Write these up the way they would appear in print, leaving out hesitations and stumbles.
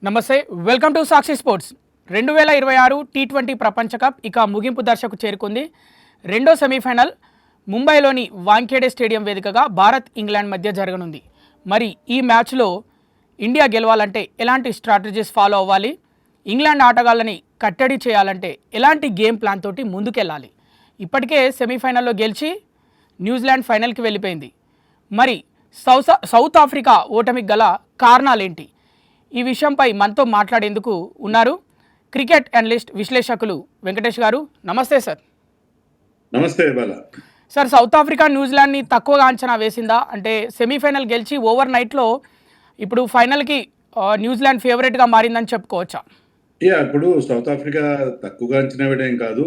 నమస్తే, welcome to Sakshi sports. 2026 T20 ప్రపంచ cup ఇక ముగింపు దశకు చేరుకుంది. రెండో సెమీఫైనల్ ముంబైలోని వాంఖేడే స్టేడియం వేదికగా భారత్ ఇంగ్లాండ్ మధ్య జరగనుంది. మరి ఈ మ్యాచ్లో ఇండియా గెలవాలంటే ఎలాంటి స్ట్రాటజీస్ ఫాలో అవ్వాలి, ఇంగ్లాండ్ ఆటగాళ్ళని కట్టడి చేయాలంటే ఎలాంటి గేమ్ ప్లాన్ తోటి ముందుకెళ్ళాలి? ఇప్పటికే సెమీఫైనల్లో గెలిచి న్యూజిలాండ్ ఫైనల్కి వెళ్ళిపోయింది. మరి సౌత్ ఆఫ్రికా ఓటమికి గల కారణాలేంటి? ఈ విషయంపై మనతో మాట్లాడేందుకు ఉన్నారు క్రికెట్ అనలిస్ట్ విశ్లేషకులు వెంకటేష్ గారు. నమస్తే సార్. నమస్తే బాల. సార్, సౌత్ ఆఫ్రికా న్యూజిలాండ్ని తక్కువగా అంచనా వేసిందా? అంటే సెమీఫైనల్ గెలిచి ఓవర్ నైట్లో ఇప్పుడు ఫైనల్కి న్యూజిలాండ్ ఫేవరెట్గా మారిందని చెప్పుకోవచ్చా? ఇప్పుడు సౌత్ ఆఫ్రికా తక్కువగా అంచనా వేయడం కాదు,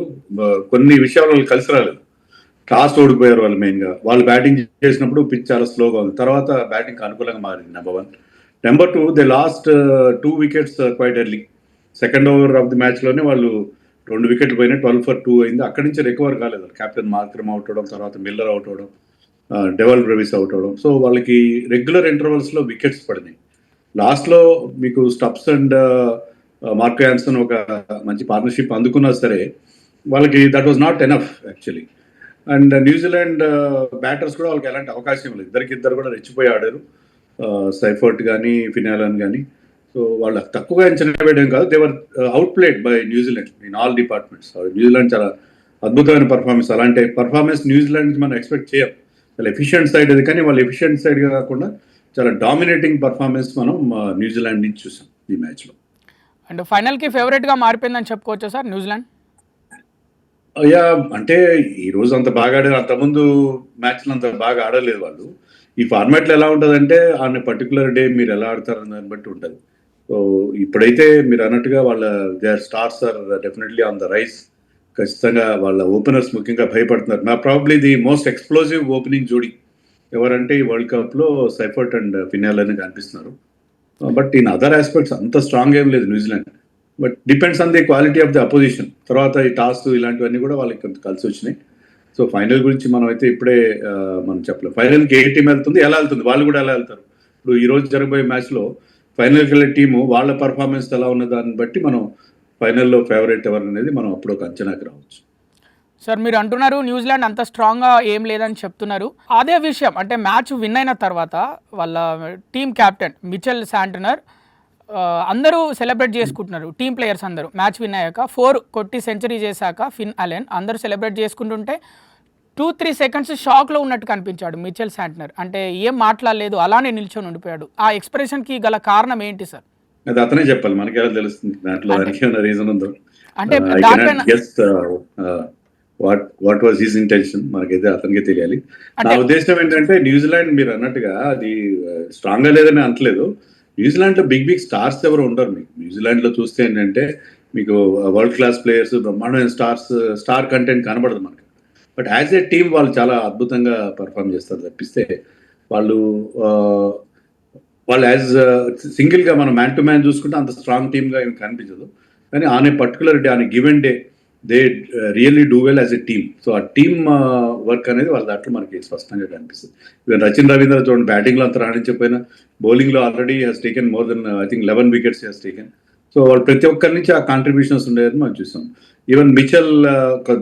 కొన్ని విషయాలు వాళ్ళు కలిసి రాలేదు. టాస్ ఓడిపోయారు వాళ్ళు. మెయిన్గా వాళ్ళు బ్యాటింగ్ చేసినప్పుడు పిచ్ చాలా స్లోగా ఉంది, తర్వాత బ్యాటింగ్ అనుకూలంగా మారింది. Number 1. Number 2, they lost 2 wickets quite early. Second over of the మ్యాచ్లోనే వాళ్ళు 2 వికెట్లు పోయినాయి. 12 for 2 అయింది. అక్కడి నుంచి రికవర్ కాలేదు. కెప్టెన్ మార్క్రమ్ అవుట్ అవడం, తర్వాత మిల్లర్ అవుట్ అవడం, డెవల్ బ్రెవిస్ అవుట్ అవడం. సో వాళ్ళకి రెగ్యులర్ ఇంటర్వల్స్లో వికెట్స్ పడినాయి. లాస్ట్లో మీకు స్టబ్స్ అండ్ మార్క్ యాన్సన్ ఒక మంచి పార్ట్నర్షిప్ అందుకున్నా సరే వాళ్ళకి that was not enough actually. And New Zealand batters కూడా వాళ్ళకి ఎలాంటి అవకాశం లేదు. ఇద్దరు కూడా రెచ్చిపోయి ఆడారు, సైఫర్ట్ కానీ ఫినాలన్ కానీ. సో వాళ్ళు తక్కువగా అంచనా వేయడం కాదు, దేవర్ out played by New Zealand in all departments. New Zealand చాలా అద్భుతమైన పర్ఫార్మెన్స్. అలాంటి పర్ఫార్మెన్స్ న్యూజిలాండ్ నుంచి మనం ఎక్స్పెక్ట్ చేయం. చాలా ఎఫిషియెంట్ సైడ్ అది, కానీ వాళ్ళు ఎఫిషియెంట్ సైడ్ కాకుండా చాలా డామినేటింగ్ పర్ఫార్మెన్స్ మనం న్యూజిలాండ్ నుంచి చూసాం ఈ మ్యాచ్లో. అండ్ ఫైనల్కి ఫేవరెట్గా మారిపోయిందని చెప్పుకోవచ్చా సార్ న్యూజిలాండ్? అంటే ఈ రోజు అంత బాగా ఆడారు, అంతకుముందు మ్యాచ్లు అంత బాగా ఆడలేదు వాళ్ళు. ఈ ఫార్మాట్లో ఎలా ఉంటుందంటే ఆన్ పర్టికులర్ డే మీరు ఎలా ఆడతారని దాన్ని బట్టి ఉంటుంది. సో ఇప్పుడైతే మీరు అన్నట్టుగా వాళ్ళ their stars are definitely on the rise. ఖచ్చితంగా వాళ్ళ ఓపెనర్స్ ముఖ్యంగా భయపడుతున్నారు. నా probably the most explosive opening జోడీ ఎవరంటే ఈ వరల్డ్ కప్లో సైఫర్ట్ అండ్ ఫినాల్ అని కనిపిస్తున్నారు. బట్ ఇన్ అదర్ ఆస్పెక్ట్స్ అంత స్ట్రాంగ్ ఏం లేదు New Zealand. But depends on the quality of the opposition. తర్వాత ఈ టాస్ ఇలాంటివన్నీ కూడా వాళ్ళకి కొంత కలిసి వచ్చినాయి. సో ఫైనల్ గురించి మనం అయితే ఇప్పుడే మనం చెప్పలేం. ఫైనల్కి ఏ టీం వెళ్తుంది, ఎలా వెళ్తుంది, వాళ్ళు కూడా ఎలా వెళ్తారు. ఇప్పుడు ఈ రోజు జరగబోయే మ్యాచ్లో ఫైనల్కి వెళ్ళే టీము వాళ్ళ పర్ఫార్మెన్స్ ఎలా ఉన్న దాన్ని బట్టి మనం ఫైనల్లో ఫేవరెట్ ఎవరు అనేది మనం అప్పుడు ఒక అంచనాకి రావచ్చు. సార్, మీరు అంటున్నారు న్యూజిలాండ్ అంత స్ట్రాంగ్గా ఏం లేదని చెప్తున్నారు. అదే విషయం అంటే మ్యాచ్ విన్ అయిన తర్వాత వాళ్ళ టీం క్యాప్టెన్ మిచెల్ శాంటనర్ అందరూ సెలబ్రేట్ చేసుకుంటున్నారు. టీం ప్లేయర్స్ అందరూ మ్యాచ్ విన్ అయ్యాక 4 కొట్టి సెంచరీ చేశాక ఫిన్ అలెన్ అందరూ సెలబ్రేట్ చేసుకుంటుంటే 2-3 seconds షాక్లో ఉన్నట్టు కనిపించాడు మిచెల్ శాంటనర్. అంటే ఏం మాట్లాడలేదు, అలానే నిల్చొని ఉండిపోయాడు. ఆ ఎక్స్ప్రెషన్కి గల కారణం ఏంటి సార్? అది అతనే చెప్పాలి, మనకి ఎలా తెలుస్తుంది దాంట్లో రీజన్ ఉందో. అంటే వాట్ వాజ్ హిస్ ఇంటెన్షన్ మనకైతే అతనికే తెలియాలి. నా ఉద్దేశం ఏంటంటే న్యూజిలాండ్ మీరు అన్నట్టుగా అది స్ట్రాంగ్ గా లేదని అనట్లేదు. న్యూజిలాండ్ లో బిగ్ స్టార్స్ ఎవరు ఉండరు. మీకు న్యూజిలాండ్ లో చూస్తే ఏంటంటే మీకు వరల్డ్ క్లాస్ ప్లేయర్స్, బ్రహ్మాండమైన స్టార్ కంటెంట్ కనబడదు మనకి. బట్ యాజ్ ఏ టీమ్ వాళ్ళు చాలా అద్భుతంగా పర్ఫామ్ చేస్తారు తప్పిస్తే వాళ్ళు యాజ్ సింగిల్ గా మనం మ్యాన్ టు మ్యాన్ చూసుకుంటే అంత స్ట్రాంగ్ టీమ్ గా ఏమి కనిపించదు. కానీ on a particular day, on a given day they really do well as a team. So ఆ టీమ్ వర్క్ అనేది వాళ్ళ దాంట్లో మనకి స్పష్టంగా కనిపిస్తుంది. ఈవెన్ రచిన్ రవీంద్ర చూడండి, బ్యాటింగ్లో అంత రాణించకపోయినా బౌలింగ్లో already has taken more than I think 11 wickets has taken. So వాళ్ళు ప్రతి ఒక్కరి నుంచి ఆ కాంట్రిబ్యూషన్స్ ఉండేదని మనం చూసాం. ఈవెన్ మిచెల్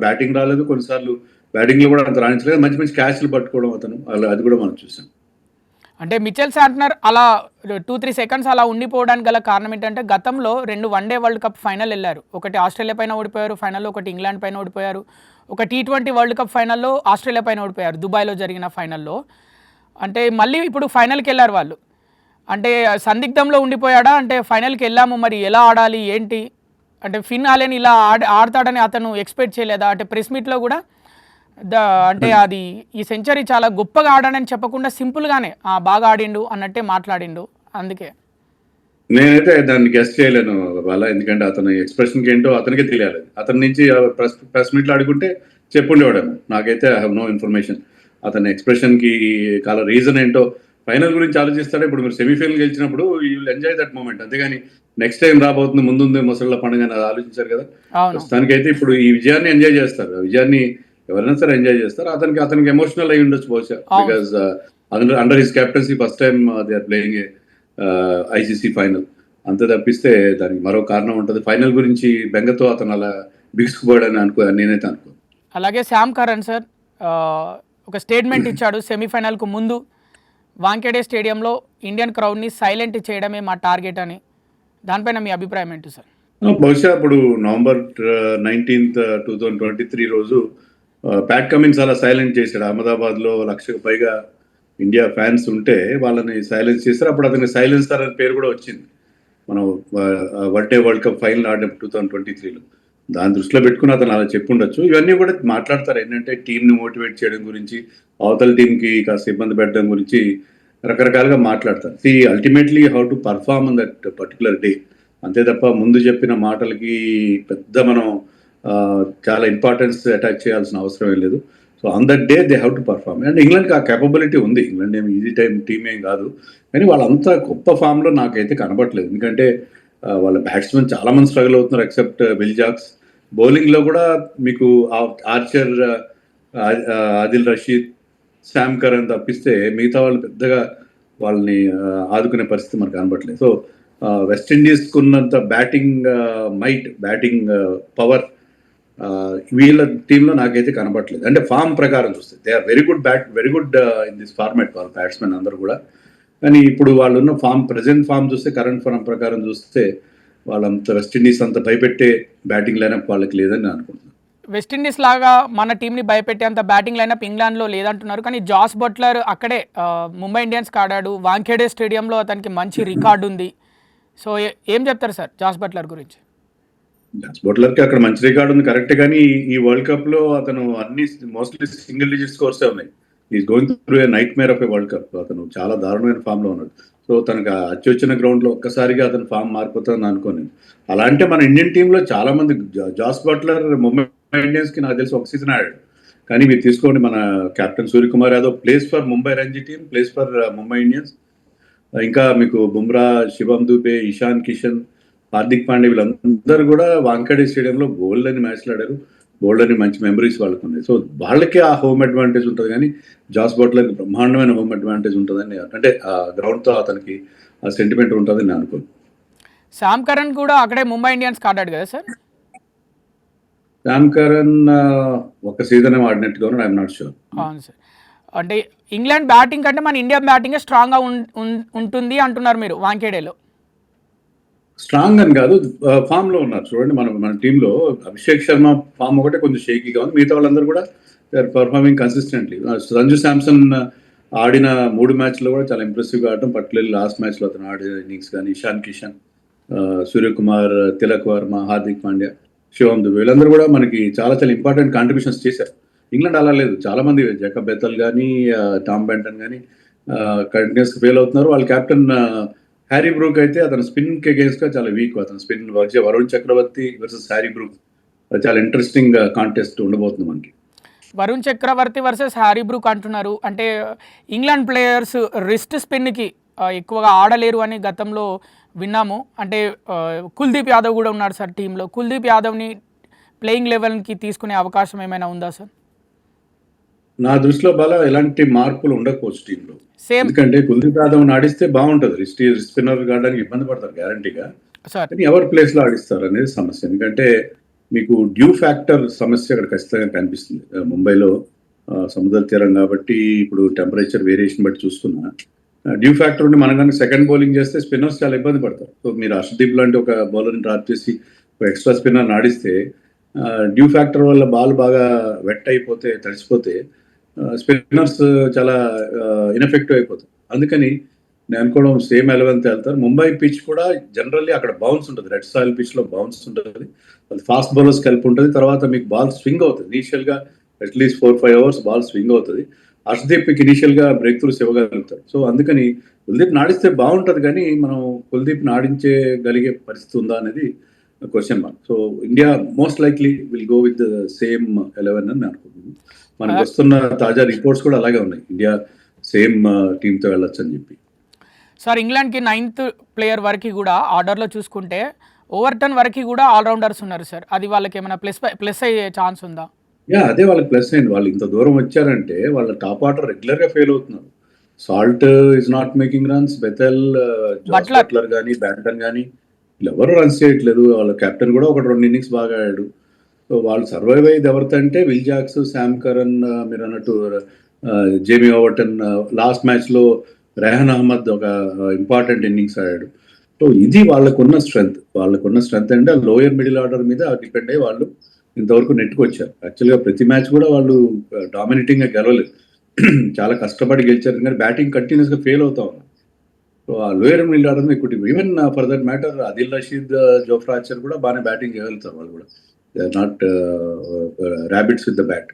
బ్యాటింగ్ రాలేదు, కొన్నిసార్లు బ్యాటింగ్లో కూడా అంత రాణించలేదు, మంచి మంచి క్యాచ్లు పట్టుకోవడం అతను, అది కూడా మనం చూసాం. అంటే మిచెల్ శాంటనర్ అలా 2-3 seconds అలా ఉండిపోవడానికి గల కారణం ఏంటంటే గతంలో 2 వన్డే వరల్డ్ కప్ ఫైనల్ వెళ్ళారు. ఒకటి ఆస్ట్రేలియా పైన ఓడిపోయారు ఫైనల్లో, ఒకటి ఇంగ్లాండ్ పైన ఓడిపోయారు. ఒక టీ20 వరల్డ్ కప్ ఫైనల్లో ఆస్ట్రేలియా పైన ఓడిపోయారు దుబాయ్లో జరిగిన ఫైనల్లో. అంటే మళ్ళీ ఇప్పుడు ఫైనల్కి వెళ్ళారు వాళ్ళు. అంటే సందిగ్ధంలో ఉండిపోయాడా? అంటే ఫైనల్కి వెళ్ళాము, మరి ఎలా ఆడాలి ఏంటి? అంటే ఫిన్ అలెన్ ఇలా ఆడతాడని అతను ఎక్స్పెక్ట్ చేయలేదా? అంటే ప్రెస్ మీట్లో కూడా అంటే అది ఈ సెంచరీ చాలా గొప్పగా ఆడానని చెప్పకుండా సింపుల్గానే బాగా ఆడిండు అన్నట్టే మాట్లాడిండు. అందుకే నేనైతే దాన్ని గెస్ట్ చేయలేను వాళ్ళ, ఎందుకంటే అతని ఎక్స్ప్రెషన్కి ఏంటో అతనికే తెలియాలి. అతని నుంచి ప్రెస్ మీట్లో అడుగుంటే చెప్పుండేవాడేమో. నాకైతే ఐ హ్యావ్ నో ఇన్ఫర్మేషన్ అతని ఎక్స్ప్రెషన్కి కాల రీజన్ ఏంటో. ఫైనల్ గురించి ఆలోచిస్తాడే. ఇప్పుడు మీరు సెమీఫైనల్ గెలిచినప్పుడు you will enjoy that moment, అంతేగాని నెక్స్ట్ టైం రాబోతుంది ముందుంది ముసళ్ళ పండుగ అని ఆలోచించారు కదా. ప్రస్తుతానికైతే ఇప్పుడు ఈ విజయాన్ని ఎంజాయ్ చేస్తారు. ఆ విజయాన్ని ఎవరైనా సరే ఎంజాయ్ చేస్తారు. అతనికి ఎమోషనల్ అయి ఉండొచ్చు బహుశా, because under his captaincy first time they are playing ICC final. అంతే తప్పిస్తే దానికి మరో కారణం ఉంటుంది. ఫైనల్ గురించి బెంగతో అతను అలా బిగుసుకుపోయాడని నేనైతే అనుకో. అలాగే శ్యామ్ కరణ్ సార్ ఒక స్టేట్మెంట్ ఇచ్చాడు సెమీఫైనల్కు ముందు, వాంఖేడే స్టేడియంలో ఇండియన్ క్రౌడ్ని సైలెంట్ చేయడమే మా టార్గెట్ అని. దానిపైన మీ అభిప్రాయం ఏంటి సార్? బహుశా ఇప్పుడు నవంబర్ 19th 2023 రోజు ప్యాట్ కమిన్స్ అలా సైలెంట్ చేశాడు. అహ్మదాబాద్లో 1,00,000కు పైగా ఇండియా ఫ్యాన్స్ ఉంటే వాళ్ళని సైలెన్స్ చేశారు. అప్పుడు అతనికి సైలెన్సర్ అనే పేరు కూడా వచ్చింది. మనం వన్డే వరల్డ్ కప్ ఫైనల్ ఆడినప్పుడు 2023లో దాన్ని దృష్టిలో పెట్టుకుని అతను అలా చెప్పుండొచ్చు. ఇవన్నీ కూడా మాట్లాడతారు ఏంటంటే టీంని మోటివేట్ చేయడం గురించి, అవతల టీంకి కాస్త ఇబ్బంది పెట్టడం గురించి రకరకాలుగా మాట్లాడతారు. Ultimately how to perform on that particular day, అంతే తప్ప ముందు చెప్పిన మాటలకి పెద్ద మనం చాలా ఇంపార్టెన్స్ అటాచ్ చేయాల్సిన అవసరం ఏం లేదు. So on that day they have to perform. And ఇంగ్లాండ్కి ఆ కేపబిలిటీ ఉంది. ఇంగ్లాండ్ ఏమి ఈజీ టీమ్ ఏం కాదు, కానీ వాళ్ళంతా గొప్ప ఫామ్లో నాకైతే కనబడట్లేదు. ఎందుకంటే వాళ్ళ బ్యాట్స్మెన్ చాలా మంది స్ట్రగుల్ అవుతున్నారు ఎక్సెప్ట్ విల్ జాక్స్. బౌలింగ్లో కూడా మీకు Archer, Adil Rashid, Sam Curran తప్పిస్తే మిగతా వాళ్ళు పెద్దగా వాళ్ళని ఆదుకునే పరిస్థితి మనకు కనబడట్లేదు. సో వెస్టిండీస్కు ఉన్నంత బ్యాటింగ్ మైట్, బ్యాటింగ్ పవర్ వీళ్ళ టీంలో నాకైతే కనబడట్లేదు. అంటే ఫామ్ ప్రకారం చూస్తే they are very good in this format వాళ్ళ బ్యాట్స్మెన్ అందరూ కూడా. కానీ ఇప్పుడు వాళ్ళు ఉన్న ప్రజెంట్ ఫామ్ చూస్తే, కరెంట్ ఫామ్ ప్రకారం చూస్తే వాళ్ళంత వెస్టిండీస్ అంత భయపెట్టే బ్యాటింగ్ లైనప్ వాళ్ళకి లేదని నేను అనుకుంటున్నాను. వెస్టిండీస్ లాగా మన టీంని భయపెట్టేంత బ్యాటింగ్ లైనప్ ఇంగ్లాండ్లో లేదంటున్నారు. కానీ జాస్ బట్లర్ అక్కడే ముంబై ఇండియన్స్కి ఆడాడు, వాంఖేడే స్టేడియంలో అతనికి మంచి రికార్డు ఉంది. సో ఏం చెప్తారు సార్ జాస్ బట్లర్ గురించి? జాస్ బట్లర్కి అక్కడ మంచి రికార్డు ఉంది కరెక్ట్, కానీ ఈ వరల్డ్ కప్లో అతను అన్ని మోస్ట్లీ సింగిల్ డిజిట్ స్కోర్సే ఉన్నాయి. Is going through a nightmare of a World Cup. అతను చాలా దారుణమైన ఫామ్లో ఉన్నాడు. సో తనకు అచ్చొచ్చిన గ్రౌండ్లో ఒక్కసారిగా అతను ఫామ్ మారిపోతుందని అనుకోను. అలా అంటే మన ఇండియన్ టీంలో చాలా మంది, జాస్ బట్లర్ ముంబై ఇండియన్స్కి నాకు తెలిసి ఒక సీజన్ ఆడాడు. కానీ మీరు తీసుకోండి, మన captain Suryakumar Yadav place for Mumbai Ranji team, place for Mumbai Indians. ఇంకా మీకు బుమ్రా, శివం దూబే, ఇషాన్ కిషన్, హార్దిక్ పాండే వీళ్ళందరూ కూడా వాంఖేడే స్టేడియంలో గోల్డ్ అని మ్యాచ్లు ఆడారు. గోల్డ్ అని మంచి మెమరీస్ వాళ్ళకు ఉన్నాయి. సో వాళ్ళకి ఆ హోమ్ అడ్వాంటేజ్ ఉంటుంది, కానీ జాస్ బట్లర్కి బ్రహ్మాండమైన హోమ్ అడ్వాంటేజ్ ఉంటుందని, అంటే ఆ గ్రౌండ్తో అతనికి ఆ సెంటిమెంట్ ఉంటుందని నేను అనుకోను. శ్యామ్ కరణ్ కూడా అక్కడే ముంబై ఇండియన్స్ ఆడాడు కదా సార్? శ్యామ్ కరణ్ ఒక సీజన్ ఏమో ఆడినట్టుగా ఉన్నాడు, ఐఎమ్ నాట్ షూర్. అవును సార్. అంటే ఇంగ్లాండ్ బ్యాటింగ్ కంటే మన ఇండియా బ్యాటింగే స్ట్రాంగ్గా ఉంటుంది అంటున్నారు మీరు వాంఖేడేలో? స్ట్రాంగ్ అని కాదు, ఫామ్లో ఉన్నారు. చూడండి మన టీంలో అభిషేక్ శర్మ ఫామ్ ఒకటే కొంచెం షేకీగా ఉంది, మిగతా వాళ్ళందరూ కూడా they are performing consistently. Sanju Samson ఆడిన 3 మ్యాచ్లో కూడా చాలా ఇంప్రెసివ్గా ఆడటం, పర్టికులర్లీ లాస్ట్ మ్యాచ్లో అతను ఆడిన ఇన్నింగ్స్ కానీ, ఇషాన్ కిషన్, సూర్యకుమార్, తిలక్ వర్మ, హార్దిక్ పాండ్యా, శివం దుబే వీళ్ళందరూ కూడా మనకి చాలా చాలా ఇంపార్టెంట్ కాంట్రిబ్యూషన్స్ చేశారు. ఇంగ్లాండ్ అలా లేదు, చాలా మంది జేకబ్ బెథెల్ కానీ, టామ్ బెంటన్ కానీ కంటిన్యూస్గా ఫెయిల్ అవుతున్నారు. వాళ్ళ కెప్టెన్ హ్యారీ బ్రూక్ అయితే అతను స్పిన్కి అగేన్స్ట్గా చాలా వీక్. అతను స్పిన్ వరుణ్ చక్రవర్తి వర్సెస్ హ్యారీ బ్రూక్ చాలా ఇంట్రెస్టింగ్ కాంటెస్ట్ ఉండబోతుంది మనకి. వరుణ్ చక్రవర్తి వర్సెస్ హ్యారీ బ్రూక్ అంటున్నారు. అంటే ఇంగ్లాండ్ ప్లేయర్స్ రిస్ట్ స్పిన్కి ఎక్కువగా ఆడలేరు అని గతంలో విన్నాము. అంటే కుల్దీప్ యాదవ్ కూడా ఉన్నాడు సార్ టీంలో. కుల్దీప్ యాదవ్ని ప్లేయింగ్ లెవెల్కి తీసుకునే అవకాశం ఏమైనా ఉందా సార్? నా దృష్టిలో ఎలాంటి మార్పులు ఉండకపోవచ్చు టీంలో. ఎందుకంటే కుల్దీప్ యాదవ్ ఆడిస్తే బాగుంటుంది, రిస్ట్ స్పిన్నర్ కావడానికి ఇబ్బంది పడతారు గ్యారంటీగా, కానీ ఎవరి ప్లేస్లో ఆడిస్తారు అనేది సమస్య. ఎందుకంటే మీకు డ్యూ ఫ్యాక్టర్ సమస్య అక్కడ ఖచ్చితంగా కనిపిస్తుంది. ముంబైలో సముద్ర తీరం కాబట్టి ఇప్పుడు టెంపరేచర్ వేరియేషన్ బట్టి చూసుకున్నా డ్యూ ఫ్యాక్టర్ ఉండి మనం కానీ సెకండ్ బౌలింగ్ చేస్తే స్పిన్నర్స్ చాలా ఇబ్బంది పడతారు. సో మీరు హర్షదీప్ లాంటి ఒక బౌలర్ని డ్రాప్ చేసి ఒక ఎక్స్ట్రా స్పిన్నర్ని ఆడిస్తే డ్యూ ఫ్యాక్టర్ వల్ల బాల్ బాగా వెట్ అయిపోతే, తడిసిపోతే స్పిన్నర్స్ చాలా ఇన్ఎఫెక్టివ్ అయిపోతారు. అందుకని నేను అనుకోవడం సేమ్ 11th వెళ్తారు. ముంబై పిచ్ కూడా జనరల్లీ అక్కడ బౌన్స్ ఉంటుంది, రెడ్ సాయిల్ పిచ్లో బౌన్స్ ఉంటుంది, అది ఫాస్ట్ బౌలర్స్కి హెల్ప్ ఉంటుంది. తర్వాత మీకు బాల్ స్వింగ్ అవుతుంది, ఇనీషియల్గా అట్లీస్ట్ 4-5 hours బాల్ స్వింగ్ అవుతుంది. హర్షదీప్కి ఇనీషియల్గా బ్రేక్ త్రూస్ ఇవ్వగలుగుతారు. సో అందుకని కుల్దీప్ ఆడిస్తే బాగుంటుంది, కానీ మనం కుల్దీప్ని ఆడించగలిగే పరిస్థితి ఉందా అనేది question mark. So India most likely will go with same 11 అని అనుకుంటున్నాను. మనకు వస్తున్న తాజా రిపోర్ట్స్ కూడా అలాగే ఉన్నాయి, ఇండియా సేమ్ టీంతో వెళ్ళొచ్చు అని చెప్పి. సార్ ఇంగ్లాండ్కి 9th ప్లేయర్ వరకు కూడా ఆర్డర్లో చూసుకుంటే ఓవర్టన్ వరకు కూడా ఆల్రౌండర్స్ ఉన్నారు సార్. అది వాళ్ళకి ఏమైనా ప్లస్ అయ్యే ఛాన్స్ ఉందా? అదే వాళ్ళకి ప్లస్ అయింది. వాళ్ళు ఇంత దూరం వచ్చారంటే వాళ్ళ టాప్ ఆర్డర్ రెగ్యులర్గా ఫెయిల్ అవుతున్నారు. Salt is not making runs. Bethell, Jos Buttler Buttler కానీ బ్యాటన్ కానీ వీళ్ళెవరు రన్స్ చేయట్లేదు. వాళ్ళ కెప్టెన్ కూడా ఒకటి 2 ఇన్నింగ్స్ బాగా ఆడాడు. సో వాళ్ళు సర్వైవ్ అయ్యేది ఎవరితో అంటే విల్ జాక్స్, శామ్ కరన్, మీరు అన్నట్టు జేమీ ఓవర్టన్, లాస్ట్ మ్యాచ్లో రెహాన్ అహ్మద్ ఒక ఇంపార్టెంట్ ఇన్నింగ్స్ ఆడాడు. సో ఇది వాళ్ళకున్న స్ట్రెంత్ అంటే లోయర్ మిడిల్ ఆర్డర్ మీద డిపెండ్ అయ్యి వాళ్ళు ఇంతవరకు నెట్టుకొచ్చారు. యాక్చువల్గా ప్రతి మ్యాచ్ కూడా వాళ్ళు డామినేటింగ్గా గెలవలేదు. చాలా కష్టపడి గెలిచారు కానీ బ్యాటింగ్ కంటిన్యూస్గా ఫెయిల్ అవుతా ఉన్నారు. సో ఆ లోయర్ మిడిల్ ఆర్డర్ ఎక్కువ even for that matter Adil Rashid, Jofra Archer కూడా బాగానే బ్యాటింగ్ చేయగలుగుతారు. వాళ్ళు కూడా they are not rabbits with the bat.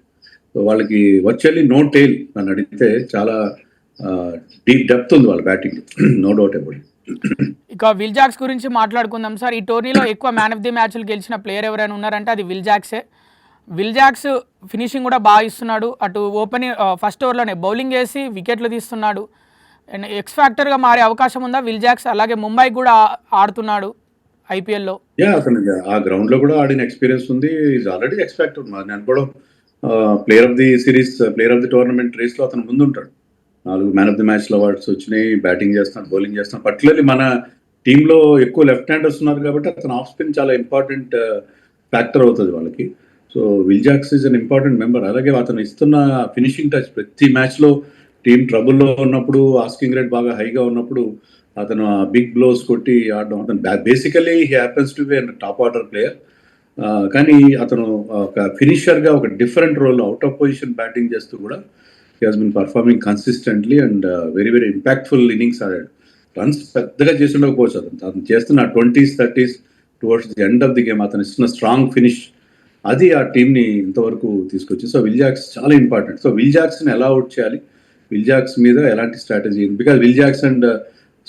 So వాళ్ళకి వర్చువల్లీ నో టైల్ నన్ను అడిగితే. చాలా డీప్ డెప్త్ ఉంది వాళ్ళ బ్యాటింగ్, నో డౌట్ అబౌట్. ఇక విల్ జాక్స్ గురించి మాట్లాడుకుందాం సార్. ఈ టోర్నీలో ఎక్కువ మ్యాన్ ఆఫ్ ది మ్యాచ్లు గెలిచిన ప్లేయర్ ఎవరైనా ఉన్నారంటే అది విల్ జాక్సే. విల్ జాక్స్ ఫినిషింగ్ కూడా బాగా ఇస్తున్నాడు. అటు ఓపెనింగ్ ఫస్ట్ ఓవర్లోనే బౌలింగ్ వేసి వికెట్లు తీస్తున్నాడు. అండ్ ఎక్స్ ఫ్యాక్టర్గా మారే అవకాశం ఉందా విల్ జాక్స్? అలాగే ముంబై కూడా ఆడుతున్నాడు ఐపీఎల్లో. అతను ఆ గ్రౌండ్ లో కూడా ఆడిన ఎక్స్పీరియన్స్ ఉంది. Is already expected. నేను అనుకోవడం player of the series, player of the tournament race లో అతను ముందు ఉంటాడు. 4 man of the match awards వచ్చినాయి. బ్యాటింగ్ చేస్తున్నాడు, బౌలింగ్ చేస్తున్నాడు. పర్టికులర్లీ మన టీంలో ఎక్కువ లెఫ్ట్ హ్యాండర్స్ ఉన్నారు కాబట్టి అతను ఆఫ్ స్పిన్ చాలా ఇంపార్టెంట్ ఫ్యాక్టర్ అవుతుంది వాళ్ళకి. So Will Jacks is an important member. అలాగే అతను ఇస్తున్న ఫినిషింగ్ టచ్ ప్రతి మ్యాచ్లో టీం ట్రబుల్లో ఉన్నప్పుడు, ఆస్కింగ్ రేట్ బాగా హైగా ఉన్నప్పుడు అతను ఆ బిగ్ బ్లోస్ కొట్టి ఆడడం. అతను basically he happens to be an top order player. కానీ అతను ఒక ఫినిషర్గా ఒక different role, out of position batting చేస్తూ కూడా he has been performing consistently and very very impactful innings ఆడాడు. రన్స్ పెద్దగా చేసి ఉండకపోవచ్చు అతను చేస్తున్న 20s 30s towards the end of the game అతను ఇస్తున్న స్ట్రాంగ్ ఫినిష్ అది ఆ టీంని ఇంతవరకు తీసుకొచ్చి. సో విల్ జాక్స్ చాలా ఇంపార్టెంట్. సో విల్ జాక్స్ని ఎలా అవుట్ చేయాలి, విల్ జాక్స్ మీద ఎలాంటి strategy, because Will Jacks and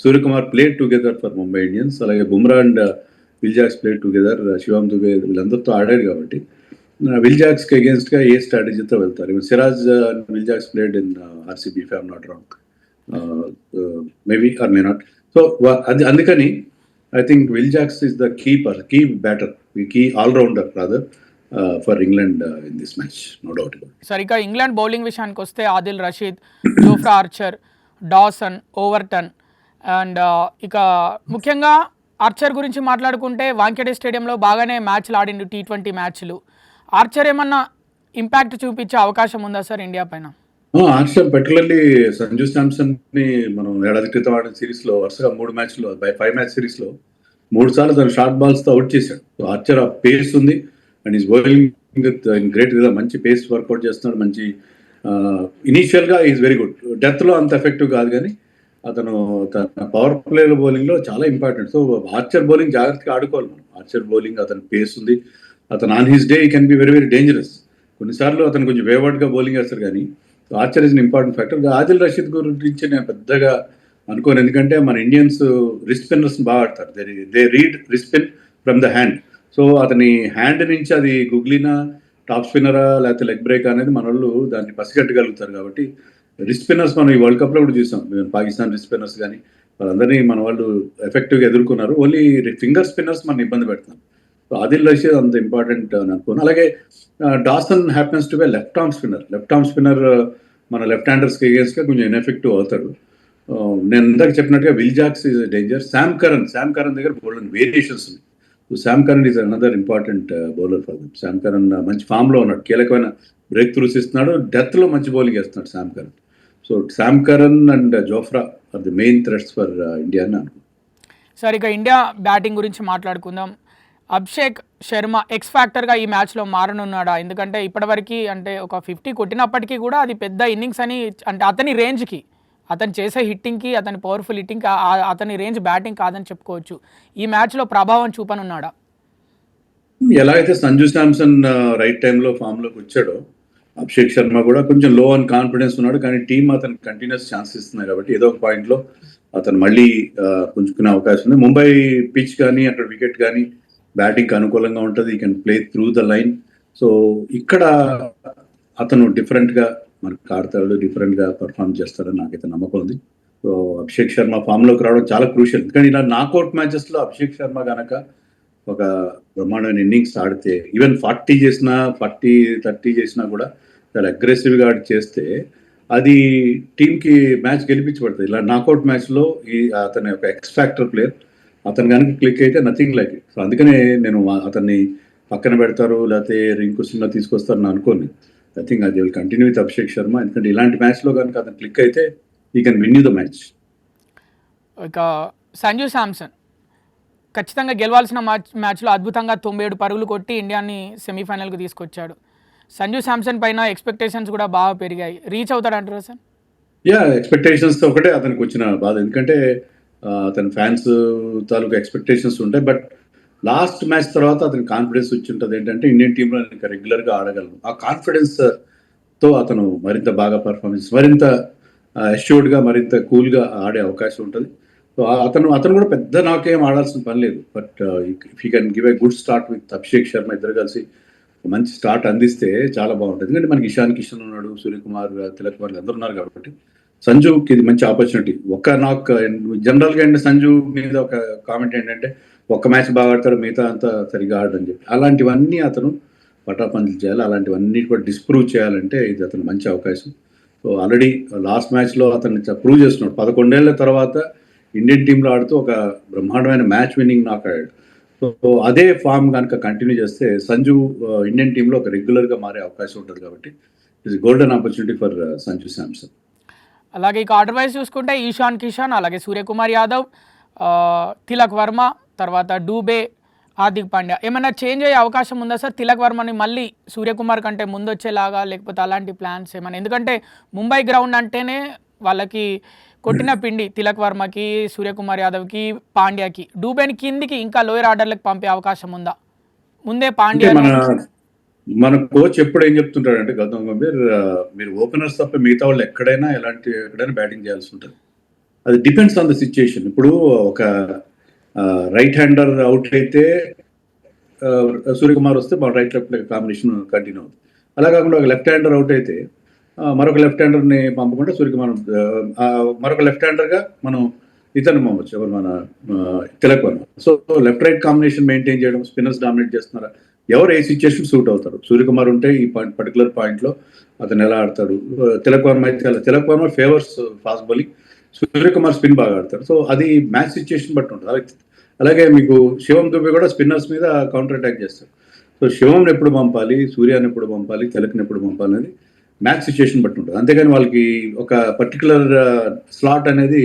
Suryakumar played together for Mumbai Indians. అలాగే Bumrah and Will Jacks played together, Shivam Dube వీళ్ళందరితో ఆడారు కాబట్టి విల్ జాక్స్కి అగేన్స్ట్గా ఏ స్ట్రాటజీతో వెళ్తారు. Siraj Will Jacks played in RCB if I'm not wrong, maybe or may not. So అది అందుకని I think Will Jacks is the key batter, key allrounder rather for England in this match, no doubt. సరిగ్గా England bowling విషయానికి వస్తే Adil Rashid, Jofra Archer, Dawson, Overton and ఇక ముఖ్యంగా Archer గురించి మాట్లాడుకుంటే వాంఖేడే స్టేడియంలో బాగానే మ్యాచ్లు ఆడిండు, T20 మ్యాచ్లు. ఆర్చర్ ఏమన్నా ఇంపాక్ట్ చూపించే అవకాశం ఉందా సార్ ఇండియా పైన? ఆర్చర్ పర్టికులర్లీ సంజు శాంసన్ ని మనం ఏడాది క్రితం ఆడిన సిరీస్ లో వరుసగా 3 మ్యాచ్లు 5 మ్యాచ్ సిరీస్ లో 3 సార్లు తను షార్ట్ బాల్స్ తో అవుట్ చేశాడు. ఆర్చర్ ఆ పేస్ ఉంది and is bowling in great విధంగా మంచి పేస్ వర్కౌట్ చేస్తున్నాడు. మంచి ఇనీషియల్ గా ఈజ్ వెరీ గుడ్. డెత్ లో అంత ఎఫెక్టివ్ కాదు కానీ అతను తన పవర్ ప్లే బౌలింగ్ లో చాలా ఇంపార్టెంట్. సో ఆర్చర్ బౌలింగ్ జాగ్రత్తగా ఆడుకోవాలి మనం. ఆర్చర్ బౌలింగ్ అతని పేస్ ఉంది. అతను on his day he can be very very dangerous. కొన్నిసార్లు అతను కొంచెం వేవర్డ్ గా బౌలింగ్ వేస్తారు కానీ Archer is an important factor. Adil Rashid గురించి నేను పెద్దగా అనుకోను, ఎందుకంటే మన ఇండియన్స్ రిస్ట్ స్పిన్నర్స్ బాగా ఆడతారు. They read wrist spin from the hand. So అతని హ్యాండ్ నుంచి అది గుగ్లీనా, టాప్ స్పిన్నరా లేకపోతే లెగ్ బ్రేక్ అనేది మన వాళ్ళు దాన్ని పసిగట్టగలుగుతారు. కాబట్టి రిస్ట్ స్పిన్నర్స్ మనం ఈ వరల్డ్ కప్లో కూడా చూసాం. పాకిస్తాన్ రిస్ట్ స్పిన్నర్స్ కానీ వాళ్ళందరినీ మన వాళ్ళు ఎఫెక్టివ్గా ఎదుర్కొన్నారు. ఓన్లీ ఫింగర్ స్పిన్నర్స్ మనం ఇబ్బంది పెడతాం. సో ఆదిల్ రషీద్ అంత ఇంపార్టెంట్ అని అనుకోను. అలాగే Dawson happens to be left arm spinner. మన లెఫ్ట్ హ్యాండర్స్కి అగేన్స్ట్గా కొంచెం ఇన్ఎఫెక్టివ్ అవుతాడు. నేను ఇందాక చెప్పినట్టుగా Will Jacks is danger. Sam Curran దగ్గర బౌలింగ్ వేరియేషన్స్ ఉన్నాయి. So Sam Curran is another important bowler for them. Sam Curran మంచి ఫామ్లో ఉన్నాడు, కీలకమైన బ్రేక్ త్రూస్ ఇస్తున్నాడు, డెత్లో మంచి బౌలింగ్ వేస్తున్నాడు Sam Curran. So Sam Curran and Jofra are the main threats for India అని అనుకుంటున్నాను. సార్ ఇక ఇండియా బ్యాటింగ్ గురించి మాట్లాడుకుందాం. అభిషేక్ శర్మ ఎక్స్ ఫ్యాక్టర్గా ఈ మ్యాచ్లో మారనున్నాడా? ఎందుకంటే ఇప్పటివరకు అంటే ఒక 50 కొట్టినప్పటికీ కూడా అది పెద్ద ఇన్నింగ్స్ అని, అంటే అతని రేంజ్కి, అతను చేసే హిట్టింగ్కి, అతని పవర్ఫుల్ హిట్టింగ్ అతని రేంజ్ బ్యాటింగ్ కాదని చెప్పుకోవచ్చు. ఈ మ్యాచ్లో ప్రభావం చూపనున్నాడా? ఎలా అయితే సంజు శాంసన్ రైట్ టైంలో ఫామ్లోకి వచ్చాడో అభిషేక్ శర్మ కూడా కొంచెం లో ఆన్ కాన్ఫిడెన్స్ ఉన్నాడు. కానీ టీం అతను కంటిన్యూస్ ఛాన్స్ ఇస్తున్నాయి కాబట్టి ఏదో ఒక పాయింట్లో అతను మళ్ళీ పుంజుకునే అవకాశం ఉంది. ముంబై పిచ్ కానీ అక్కడ వికెట్ కానీ బ్యాటింగ్కి అనుకూలంగా ఉంటుంది. ఈ can play through the line. So ఇక్కడ అతను డిఫరెంట్గా మనకు ఆడతాడు, డిఫరెంట్గా పర్ఫామ్ చేస్తాడని నాకైతే నమ్మకం ఉంది. సో అభిషేక్ శర్మ ఫామ్లోకి రావడం చాలా క్రూషియల్. కానీ ఇలా నాకౌట్ మ్యాచెస్లో అభిషేక్ శర్మ కనుక ఒక బ్రహ్మాండమైన ఇన్నింగ్స్ ఆడితే, ఈవెన్ 40 చేసినా 40-30 చేసినా కూడా చాలా అగ్రెసివ్గా ఆడి చేస్తే అది టీంకి మ్యాచ్ గెలిపించబడుతుంది. ఇలా నాకౌట్ మ్యాచ్లో అతని ఒక ఎక్స్ ఫ్యాక్టర్ ప్లేయర్, అతను కనుక క్లిక్ అయితే నథింగ్ లైక్ ఇట్. సో అందుకనే నేను అతన్ని పక్కన పెడతారు లేకపోతే రింకు సింగ్ తీసుకొస్తారని అనుకోని. ఐ థింక్ అది will continue with Abhishek Sharma. ఎందుకంటే ఇలాంటి మ్యాచ్లో కనుక అతను క్లిక్ అయితే ఈ can win you the match. ఇక సంజు శాంసన్ ఖచ్చితంగా గెలవాల్సిన మ్యాచ్లో అద్భుతంగా 97 పరుగులు కొట్టి ఇండియాని సెమీఫైనల్కి తీసుకొచ్చాడు. సంజు శాంసన్ పైన ఎక్స్పెక్టేషన్స్ కూడా బాగా పెరిగాయి. Reach అవుతాడంటారా sir? ఎక్స్పెక్టేషన్స్తో ఒకటే అతనికి వచ్చిన బాధ. ఎందుకంటే అతని ఫ్యాన్స్ తాలూకు ఎక్స్పెక్టేషన్స్ ఉంటాయి. బట్ లాస్ట్ మ్యాచ్ తర్వాత అతని కాన్ఫిడెన్స్ వచ్చి ఉంటుంది ఏంటంటే ఇండియన్ టీంలో ఇంకా రెగ్యులర్గా ఆడగలను. ఆ కాన్ఫిడెన్స్తో అతను మరింత బాగా పర్ఫార్మెన్స్, మరింత అష్యూర్డ్గా, మరింత కూల్గా ఆడే అవకాశం ఉంటుంది. సో అతను కూడా పెద్ద నాకేం ఆడాల్సిన పని లేదు. But if you can give a good start with Abhishek Sharma, ఇద్దరు కలిసి మంచి స్టార్ట్ అందిస్తే చాలా బాగుంటుంది. ఎందుకంటే మనకి ఇషాన్ కిషన్ ఉన్నాడు, సూర్యకుమార్, తిలక్ వర్మ అందరూ ఉన్నారు కాబట్టి సంజుకి ఇది మంచి ఆపర్చునిటీ. నాకు జనరల్గా అంటే సంజు మీద ఒక కామెంట్ ఏంటంటే ఒక్క మ్యాచ్ బాగా ఆడతాడు, మిగతా అంతా సరిగా ఆడని చెప్పి. అలాంటివన్నీ అతను పటాపంచలు చేయాలి. అలాంటివన్నీ కూడా డిస్ప్రూవ్ చేయాలంటే ఇది అతను మంచి అవకాశం. సో ఆల్రెడీ లాస్ట్ మ్యాచ్లో అతన్ని ప్రూవ్ చేస్తున్నాడు. 11 ఏళ్ల తర్వాత ఇండియన్ టీంలో ఆడుతూ ఒక బ్రహ్మాండమైన మ్యాచ్ విన్నింగ్ నాక్ అయ్యాడు. సో అదే ఫామ్ కనుక కంటిన్యూ చేస్తే సంజు ఇండియన్ టీంలో ఒక రెగ్యులర్గా మారే అవకాశం ఉంటుంది. కాబట్టి it's golden opportunity for Sanju Samson. అలాగే ఇక ఆర్డర్ వైజ్ చూసుకుంటే ఇషాన్ కిషన్, అలాగే సూర్యకుమార్ యాదవ్, తిలక్ వర్మ, తర్వాత డూబే, హార్దిక్ పాండ్యా. ఏమైనా చేంజ్ అయ్యే అవకాశం ఉందా సార్? తిలక్ వర్మని మళ్ళీ సూర్యకుమార్ కంటే ముందు వచ్చేలాగా, లేకపోతే అలాంటి ప్లాన్స్ ఏమైనా? ఎందుకంటే ముంబై గ్రౌండ్ అంటేనే వాళ్ళకి కొట్టిన పిండి. తిలక్ వర్మకి, సూర్యకుమార్ యాదవ్కి, పాండ్యాకి. డూబేని కిందికి ఇంకా లోయర్ ఆర్డర్లకు పంపే అవకాశం ఉందా? ముందే పాండ్యా మన కోచ్ ఎప్పుడు ఏం చెప్తుంటాడంటే గౌతమ్ గంభీర్, మీరు ఓపెనర్స్ తప్ప మిగతా వాళ్ళు ఎక్కడైనా బ్యాటింగ్ చేయాల్సి ఉంటుంది. అది డిపెండ్స్ ఆన్ ద సిచ్యుయేషన్. ఇప్పుడు ఒక రైట్ హ్యాండర్ అవుట్ అయితే సూర్యకుమార్ వస్తే మన రైట్ లెఫ్ట్ కాంబినేషన్ కంటిన్యూ అవుతుంది. అలా కాకుండా ఒక లెఫ్ట్ హ్యాండర్ అవుట్ అయితే మరొక లెఫ్ట్ హ్యాండర్ని పంపకుండా సూర్యకుమార్, మరొక లెఫ్ట్ హ్యాండర్గా మనం ఇతను పంపచ్చు, ఎవరు మన Tilak Varma. So left right combination maintain చేయడం, స్పిన్నర్స్ డామినేట్ చేస్తున్నారా, ఎవరు ఏ సిచ్యుయేషన్ సూట్ అవుతారు. సూర్యకుమార్ ఉంటే ఈ పర్టికులర్ పాయింట్లో అతను ఎలా ఆడతాడు. తిలక్ వర్మ అయితే Tilak Varma favours fast bowling, Suryakumar spin బాగా ఆడతాడు. సో అది మ్యాచ్ సిచ్యుయేషన్ బట్టి ఉంటుంది. అలాగే మీకు శివం దుబే కూడా స్పిన్నర్స్ మీద కౌంటర్ అటాక్ చేస్తారు. సో శివంని ఎప్పుడు పంపాలి, సూర్యాన్ని ఎప్పుడు పంపాలి, తిలక్ని ఎప్పుడు పంపాలి అనేది మ్యాచ్ సిచ్యుయేషన్ బట్టి ఉంటుంది. అంతేగాని వాళ్ళకి ఒక పర్టికులర్ స్లాట్ అనేది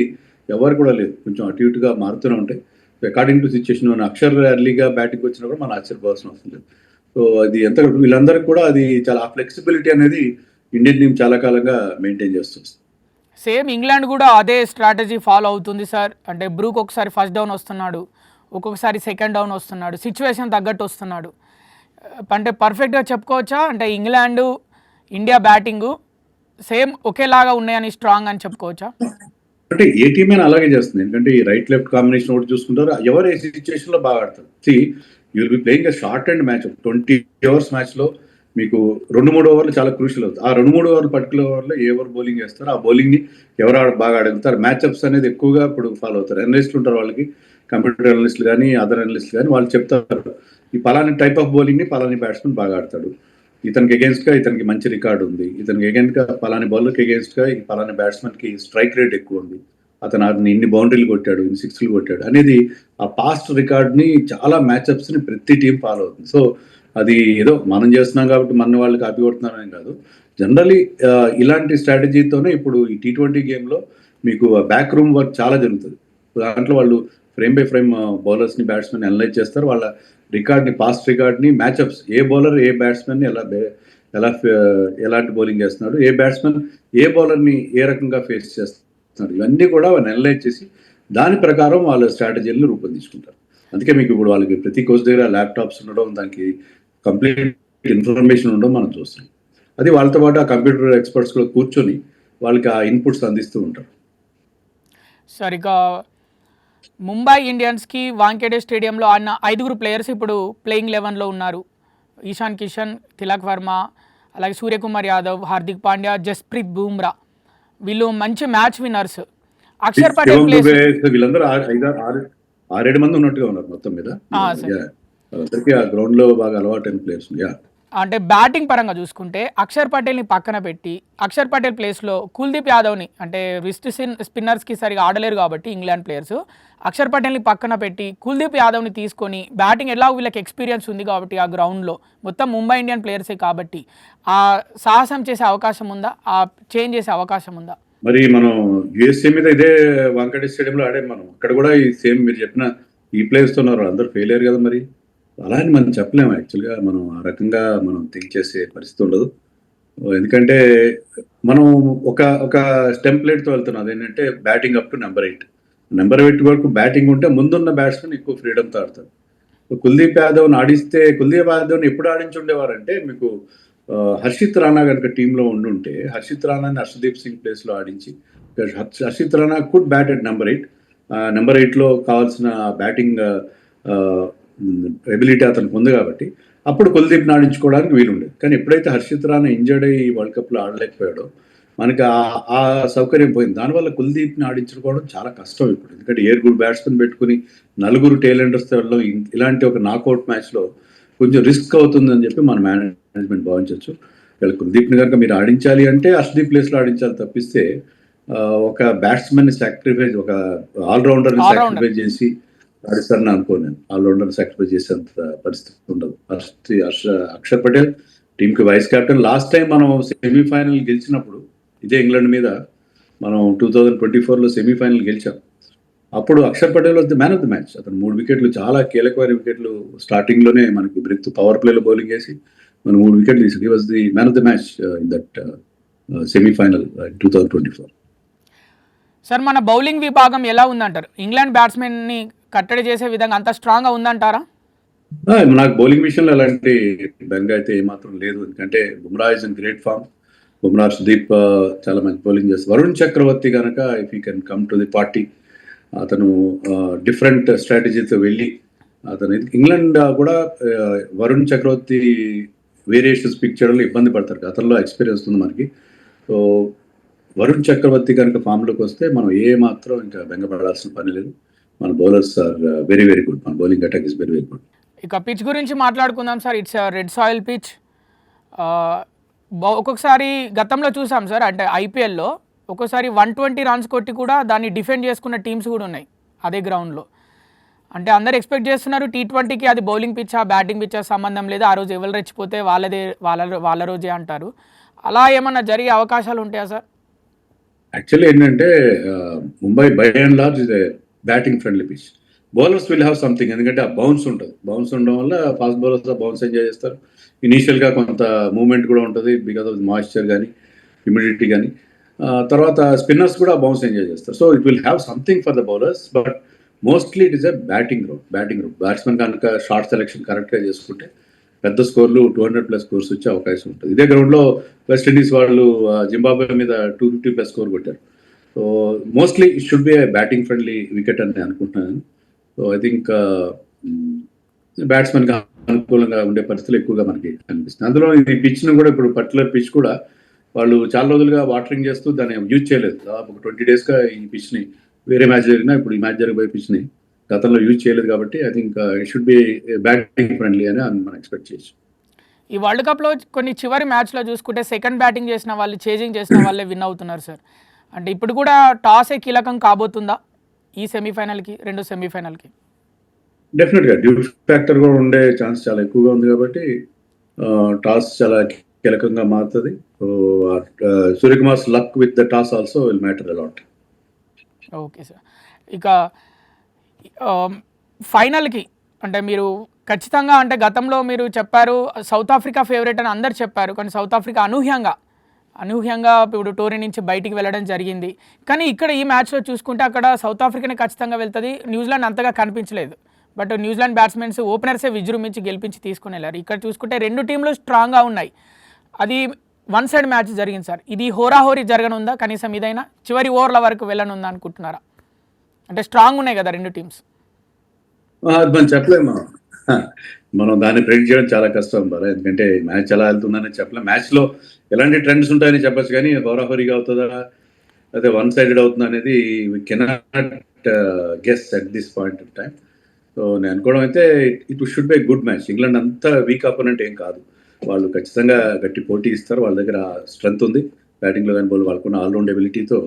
ఎవరు కూడా లేదు. కొంచెం అటు ఇటుగా మారుతూనే ఉంటాయి. According to situation. అక్షర్ ఎర్లీగా బ్యాటింగ్ వచ్చినప్పుడు మనం ఆశ్చర్యపోవాల్సిన అవసరం లేదు. సో అది ఎంత వీళ్ళందరికీ కూడా అది చాలా ఫ్లెక్సిబిలిటీ అనేది ఇండియన్ టీం చాలా కాలంగా మెయింటైన్ చేస్తుంది. సేమ్ ఇంగ్లాండ్ కూడా అదే స్ట్రాటజీ ఫాలో అవుతుంది సార్. అంటే బ్రూక్ ఒకసారి ఫస్ట్ డౌన్ వస్తున్నాడు, ఒక్కొక్కసారి సెకండ్ డౌన్ వస్తున్నాడు, సిచ్యువేషన్ తగ్గట్టు వస్తున్నాడు. అంటే పర్ఫెక్ట్గా చెప్పుకోవచ్చా? అంటే ఇంగ్లాండు, ఇండియా బ్యాటింగు సేమ్ ఒకేలాగా ఉన్నాయని, స్ట్రాంగ్ అని చెప్పుకోవచ్చా? అంటే ఏ టీం అయినా అలాగే చేస్తుంది. ఎందుకంటే ఈ రైట్ లెఫ్ట్ కాంబినేషన్ ఒకటి చూసుకుంటారు, ఎవరు ఏ సిచ్యువేషన్లో బాగా ఆడతారు. You will be playing a short and match. 20 overs మ్యాచ్లో మీకు 2-3 ఓవర్లు చాలా క్రూషియల్ అవుతుంది. ఆ 2-3 ఓవర్లు పర్టికులర్ ఓవర్లో ఏ ఓవర్ బౌలింగ్ చేస్తారో ఆ బౌలింగ్ని ఎవరు బాగా ఆడగలుగుతారు. మ్యాచ్అప్స్ అనేది ఎక్కువగా ఇప్పుడు ఫాలో అవుతారు. అనలిస్టులు ఉంటారు, వాళ్ళకి కంప్యూటర్ అనలిస్టులు కానీ అదర్ అనలిస్టులు కానీ వాళ్ళు చెప్తారు ఈ పలాని టైప్ ఆఫ్ బౌలింగ్ని పలాని బ్యాట్స్మెన్ బాగా ఆడతాడు, ఇతనికి అగేన్స్ట్గా ఇతనికి మంచి రికార్డు ఉంది, ఇతనికి అగేన్స్ట్గా పలాని బౌలర్కి అగేన్స్ట్గా ఈ పలాని బ్యాట్స్మెన్కి స్ట్రైక్ రేట్ ఎక్కువ ఉంది, అతను ఇన్ని బౌండరీలు కొట్టాడు, ఇన్ని సిక్స్లు కొట్టాడు అనేది ఆ పాస్ట్ రికార్డ్ని చాలా మ్యాచ్అప్స్ని ప్రతి టీం ఫాలో అవుతుంది. సో అది ఏదో మనం చేస్తున్నాం కాబట్టి మన వాళ్ళు కాపీ కొడుతున్నారని కాదు. జనరలీ ఇలాంటి స్ట్రాటజీతోనే ఇప్పుడు ఈ T20 గేమ్లో మీకు బ్యాక్ రూమ్ వర్క్ చాలా జరుగుతుంది. దాంట్లో వాళ్ళు ఫ్రేమ్ బై ఫ్రేమ్ బౌలర్స్ని బ్యాట్స్మెన్ అనలైజ్ చేస్తారు. వాళ్ళ రికార్డ్ని, పాస్ట్ రికార్డ్ని, మ్యాచ్అప్స్, ఏ బౌలర్ ఏ బ్యాట్స్మెన్ని ఎలాంటి బౌలింగ్ చేస్తున్నాడు, ఏ బ్యాట్స్మెన్ ఏ బౌలర్ని ఏ రకంగా ఫేస్ చేస్తున్నాడు, ఇవన్నీ కూడా వాళ్ళు అనలైజ్ చేసి దాని ప్రకారం వాళ్ళ స్ట్రాటజీలను రూపొందించుకుంటారు. అందుకే మీకు ఇప్పుడు వాళ్ళకి ప్రతి కోచ్ దగ్గర ల్యాప్టాప్స్ ఉండడం, దానికి కంప్లీట్ ఇన్ఫర్మేషన్ ఉండడం మనం చూస్తాం. అది వాళ్ళతో పాటు ఆ కంప్యూటర్ ఎక్స్పర్ట్స్ కూడా కూర్చొని వాళ్ళకి ఆ ఇన్పుట్స్ అందిస్తూ ఉంటారు. సరిగా ముంబై ఇండియన్స్కి వాంఖేడే స్టేడియంలో ఆడిన 5 ప్లేయర్స్ ఇప్పుడు ప్లేయింగ్ 11లో ఉన్నారు. ఇషాన్ కిషన్, తిలక్ వర్మ, అలాగే సూర్యకుమార్ యాదవ్, హార్దిక్ పాండ్యా, జస్ప్రీత్ బూమ్రా. వీళ్ళు మంచి మ్యాచ్ విన్నర్స్. అక్షర్ పటేల్ వీళ్ళందరూ 6-7 మంది ఉన్నట్టుగా ఉన్నారు మొత్తం మీద. అందరికీ ఆ గ్రౌండ్ లో బాగా అలవాటైన ప్లేయర్స్. అంటే బ్యాటింగ్ పరంగా చూసుకుంటే అక్షర్ పటేల్ని పక్కన పెట్టి అక్షర్ పటేల్ ప్లేస్లో కుల్దీప్ యాదవ్ని అంటే రిస్ట్ స్పిన్నర్స్కి సరిగా ఆడలేరు కాబట్టి ఇంగ్లాండ్ ప్లేయర్స్ అక్షర్ పటేల్ని పక్కన పెట్టి కుల్దీప్ యాదవ్ని తీసుకొని బ్యాటింగ్ ఎలా వీళ్ళకి ఎక్స్పీరియన్స్ ఉంది కాబట్టి ఆ గ్రౌండ్లో మొత్తం ముంబై ఇండియన్ ప్లేయర్సే కాబట్టి ఆ సాహసం చేసే అవకాశం ఉందా, ఆ చేంజ్ చేసే అవకాశం ఉందా? మరి మనం యుఎస్ఏ మీద ఇదే వాంకడే స్టేడియంలో ఆడాం మనం. అక్కడ కూడా ఈ సేమ్ మీరు చెప్పిన ఈ ప్లేయర్స్ ఉన్నారు, అందరూ ఫెయిల్ అయ్యారు కదా. మరి అలా అని మనం చెప్పలేము. యాక్చువల్గా మనం ఆ రకంగా మనం థింక్ చేసే పరిస్థితి ఉండదు. ఎందుకంటే మనం ఒక ఒక టెంప్లెట్తో వెళ్తున్నాం. అదేంటంటే బ్యాటింగ్ అప్ టు నెంబర్ 8 వరకు బ్యాటింగ్ ఉంటే ముందున్న బ్యాట్స్మెన్ ఎక్కువ ఫ్రీడమ్తో ఆడతారు. కుల్దీప్ యాదవ్ని ఆడిస్తే కుల్దీప్ యాదవ్ని ఎప్పుడు ఆడించి ఉండేవారంటే మీకు హర్షిత్ రాణా కనుక టీంలో ఉండుంటే హర్షిత్ రాణాని హర్షదీప్ సింగ్ ప్లేస్లో ఆడించి Harshit Rana could bat at number 8లో కావాల్సిన బ్యాటింగ్ ఎబిలిటీ అతనికి ఉంది కాబట్టి అప్పుడు కుల్దీప్ని ఆడించుకోవడానికి వీలుండేది. కానీ ఎప్పుడైతే హర్షిత్ రాణా ఇంజర్డ్ అయ్యి వరల్డ్ కప్లో ఆడలేకపోయాడో మనకి ఆ సౌకర్యం పోయింది. దానివల్ల కుల్దీప్ని ఆడించుకోవడం చాలా కష్టం ఇప్పుడు. ఎందుకంటే గుడ్ బ్యాట్స్మెన్ పెట్టుకుని నలుగురు టేలెండర్స్తో వెళ్ళడం ఇలాంటి ఒక నాకౌట్ మ్యాచ్లో కొంచెం రిస్క్ అవుతుందని చెప్పి మన మేనేజ్మెంట్ భావించవచ్చు. వీళ్ళ కుల్దీప్ని కనుక మీరు ఆడించాలి అంటే హర్షదీప్ ప్లేస్లో ఆడించాలి తప్పిస్తే ఒక బ్యాట్స్మెన్ సాక్రిఫైస్, ఒక ఆల్రౌండర్ని సాక్రిఫైస్ చేసి ఆడిస్తారని అనుకోను నేను. ఆల్రౌండర్ సాక్రిఫైస్ చేసేంత పరిస్థితి ఉండదు. అక్షర్ పటేల్ టీంకి వైస్ కెప్టెన్. లాస్ట్ టైం మనం సెమీఫైనల్ గెలిచినప్పుడు ఇదే ఇంగ్లాండ్ మీద మనం 2024లో సెమీఫైనల్ గెలిచాం. అప్పుడు Axar Patel was the man of the match. అతను 3 వికెట్లు, చాలా కీలకమైన వికెట్లు స్టార్టింగ్లోనే మనకి బ్రెత్ పవర్ ప్లేలో బౌలింగ్ వేసి మనం 3 వికెట్లు తీసి he was the man of the match in that semi-final 2024. Sir, మన బౌలింగ్ విభాగం ఎలా ఉందంటారు? ఇంగ్లాండ్ బ్యాట్స్మెన్ని కట్టడి చేసే విధంగా అంత స్ట్రాంగ్గా ఉందంటారా? నాకు బౌలింగ్ విషయంలో అలాంటి బెంగ అయితే ఏమాత్రం లేదు. ఎందుకంటే Bumrah is in great form. Bumrah, Sudeep చాలా మంచి బౌలింగ్ చేస్తారు. వరుణ్ చక్రవర్తి కనుక if you can come to the party, అతను డిఫరెంట్ స్ట్రాటజీతో వెళ్ళి అతను ఇంగ్లాండ్ కూడా వరుణ్ చక్రవర్తి వేరియేషన్స్ పిక్ చేయడంలో ఇబ్బంది పడతారు. గతంలో ఎక్స్పీరియన్స్ ఉంది మనకి. సో వరుణ్ చక్రవర్తి కనుక ఫామ్లోకి వస్తే మనం ఏ మాత్రం ఇంకా బెంగపడాల్సిన పని లేదు. మన bowlers are very very good. మన bowling attack is very very good. ఇక పిచ్ గురించి మాట్లాడుకుందాం sir. It's red soil pitch. ఒక్కొక్కసారి గతంలో చూసాం సార్, అంటే ఐపీఎల్లో ఒక్కోసారి 120 రన్స్ కొట్టి కూడా దాన్ని డిఫెండ్ చేసుకున్న టీమ్స్ కూడా ఉన్నాయి అదే గ్రౌండ్లో. అంటే అందరు ఎక్స్పెక్ట్ చేస్తున్నారు T20కి అది బౌలింగ్ పిచ్చా బ్యాటింగ్ పిచ్చా సంబంధం లేదు, ఆ రోజు ఎవరు రెచ్చిపోతే వాళ్ళ రోజే అంటారు. అలా ఏమన్నా జరిగే అవకాశాలు ఉంటాయా సార్? యాక్చువల్లీ ఏంటంటే Mumbai by and large is batting friendly pitch. Bowlers will have something, ఎందుకంటే ఆ బౌన్స్ ఉంటుంది. బౌన్స్ ఉండడం వల్ల ఫాస్ట్ బౌలర్స్ ఆ బౌన్స్ ఎంజాయ్ చేస్తారు. ఇనీషియల్గా కొంత మూమెంట్ కూడా ఉంటుంది బికాస్ ఆఫ్ మాయిశ్చర్ కానీ హ్యూమిడిటీ కానీ. తర్వాత స్పిన్నర్స్ కూడా బౌన్స్ ఎంజాయ్ చేస్తారు. So it will have something for the bowlers, but mostly it is a batting route. Batsmen కనుక షార్ట్ సెలెక్షన్ కరెక్ట్గా చేసుకుంటే పెద్ద స్కోర్లు 200+ స్కోర్స్ వచ్చే అవకాశం ఉంటుంది. ఇదే గ్రౌండ్లో వెస్టిండీస్ వాళ్ళు జింబాబ్వే మీద 250+ స్కోర్ కొట్టారు. So mostly it should be A batting friendly wicket అని నేను అనుకుంటున్నాను. సో ఐ థింక్ బ్యాట్స్మెన్కి అనుకూలంగా ఉండే పరిస్థితులు ఎక్కువగా మనకి కనిపిస్తుంది. అందులో ఈ పిచ్ను కూడా ఇప్పుడు పర్టికులర్ పిచ్ కూడా వాళ్ళు చాలా రోజులుగా వాటరింగ్ చేస్తూ దాన్ని యూజ్ చేయలేదు. ఒక 20 డేస్గా ఈ పిచ్ని వేరే మ్యాచ్ జరిగినా ఇప్పుడు ఈ మ్యాచ్ జరిగిపోయే పిచ్ని గతంలో యూజ్ చేయలేదు కాబట్టి I think it should be batting friendly అని మనం ఎక్స్పెక్ట్ చేయొచ్చు. ఈ వరల్డ్ కప్లో కొన్ని చివరి మ్యాచ్లో చూసుకుంటే సెకండ్ బ్యాటింగ్ చేసిన వాళ్ళు, చేజింగ్ చేసిన వాళ్ళే విన్ అవుతున్నారు సార్. అంటే ఇప్పుడు కూడా టాసే కీలకం కాబోతుందా ఈ సెమీఫైనల్కి, 2 సెమీఫైనల్కి? డెఫినెట్గా డ్యూట్ ఫ్యాక్టర్ కూడా ఉండే ఛాన్స్ చాలా ఎక్కువగా ఉంది కాబట్టి టాస్ చాలా కీలకంగా మారుతుంది. So Suryakumar's luck with the toss also will matter a lot. Okay sir. ఇక ఫైనల్కి అంటే మీరు ఖచ్చితంగా, అంటే గతంలో మీరు చెప్పారు సౌత్ ఆఫ్రికా ఫేవరెట్ అని అందరు చెప్పారు, కానీ సౌత్ ఆఫ్రికా అనూహ్యంగా ఇప్పుడు టోర్నీ నుంచి బయటికి వెళ్ళడం జరిగింది. కానీ ఇక్కడ ఈ మ్యాచ్లో చూసుకుంటే అక్కడ సౌత్ ఆఫ్రికానే ఖచ్చితంగా వెళ్తుంది. న్యూజిలాండ్ అంతగా కనిపించలేదు, బట్ న్యూజిలాండ్ బ్యాట్స్మెన్స్ ఓపెనర్సే విజృంభించి గెలిపించి తీసుకుని వెళ్ళారు. ఇక్కడ చూసుకుంటే 2 టీంలు స్ట్రాంగ్గా ఉన్నాయి. అది వన్ సైడ్ మ్యాచ్ జరిగింది సార్. ఇది హోరాహోరీ జరగనుందా? కనీసం ఇదైనా చివరి ఓవర్ల వరకు వెళ్ళనుందా అనుకుంటున్నారా? అంటే స్ట్రాంగ్ ఉన్నాయి కదా 2 టీమ్స్. మనం చెప్పలేము. మనం దాన్ని ప్రెడిక్ట్ చేయడం చాలా కష్టం బాగా, ఎందుకంటే మ్యాచ్ ఎలా వెళ్తుందని చెప్పలేము. మ్యాచ్లో ఎలాంటి ట్రెండ్స్ ఉంటాయని చెప్పచ్చు, కానీ హోరాహోరీగా అవుతుందా అదే వన్ సైడెడ్ అవుతుందా అనేది we cannot guess at this point of time. So నేను అనుకోవడం అయితే it should be good match. England అంతా వీక్ అపోనెంట్ ఏం కాదు. వాళ్ళు ఖచ్చితంగా గట్టి పోటీ ఇస్తారు. వాళ్ళ దగ్గర స్ట్రెంత్ ఉంది. బ్యాటింగ్‌లో గాని, బౌలింగ్ వాళ్ళకున్న ఆల్ రౌండ్ ఎబిలిటీతో